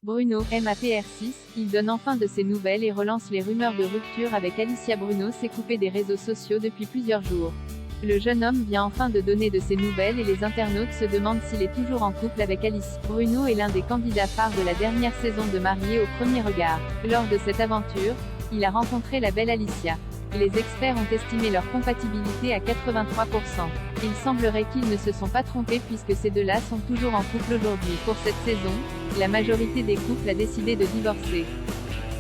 Bruno, MAPR6, il donne enfin de ses nouvelles et relance les rumeurs de rupture avec Alicia. Bruno s'est coupé des réseaux sociaux depuis plusieurs jours. Le jeune homme vient enfin de donner de ses nouvelles et les internautes se demandent s'il est toujours en couple avec Alicia. Bruno est l'un des candidats phares de la dernière saison de Mariés au premier regard. Lors de cette aventure, il a rencontré la belle Alicia. Les experts ont estimé leur compatibilité à 83%. Il semblerait qu'ils ne se sont pas trompés puisque ces deux-là sont toujours en couple aujourd'hui. Pour cette saison, la majorité des couples a décidé de divorcer.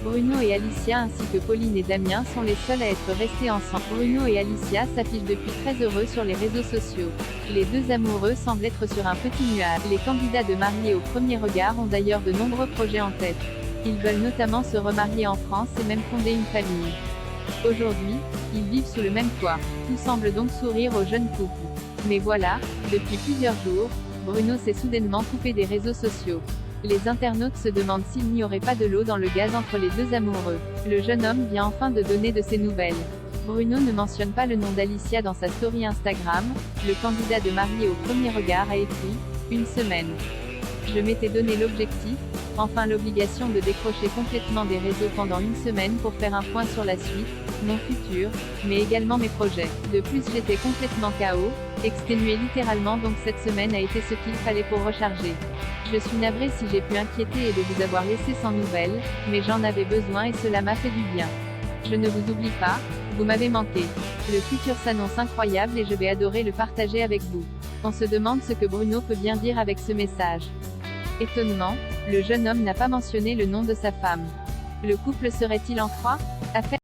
Bruno et Alicia ainsi que Pauline et Damien sont les seuls à être restés ensemble. Bruno et Alicia s'affichent depuis très heureux sur les réseaux sociaux. Les deux amoureux semblent être sur un petit nuage. Les candidats de Mariés au premier regard ont d'ailleurs de nombreux projets en tête. Ils veulent notamment se remarier en France et même fonder une famille. Aujourd'hui, ils vivent sous le même toit. Tout semble donc sourire au jeune couple. Mais voilà, depuis plusieurs jours, Bruno s'est soudainement coupé des réseaux sociaux. Les internautes se demandent s'il n'y aurait pas de l'eau dans le gaz entre les deux amoureux. Le jeune homme vient enfin de donner de ses nouvelles. Bruno ne mentionne pas le nom d'Alicia dans sa story Instagram. Le candidat de Mariés au premier regard a écrit « Une semaine. Je m'étais donné l'objectif, enfin l'obligation de décrocher complètement des réseaux pendant une semaine pour faire un point sur la suite, mon futur, mais également mes projets. De plus j'étais complètement KO, exténué littéralement donc cette semaine a été ce qu'il fallait pour recharger. Je suis navré si j'ai pu inquiéter et de vous avoir laissé sans nouvelles, mais j'en avais besoin et cela m'a fait du bien. Je ne vous oublie pas, vous m'avez manqué. Le futur s'annonce incroyable et je vais adorer le partager avec vous. » On se demande ce que Bruno peut bien dire avec ce message. Étonnement, le jeune homme n'a pas mentionné le nom de sa femme. Le couple serait-il en froid? Affaire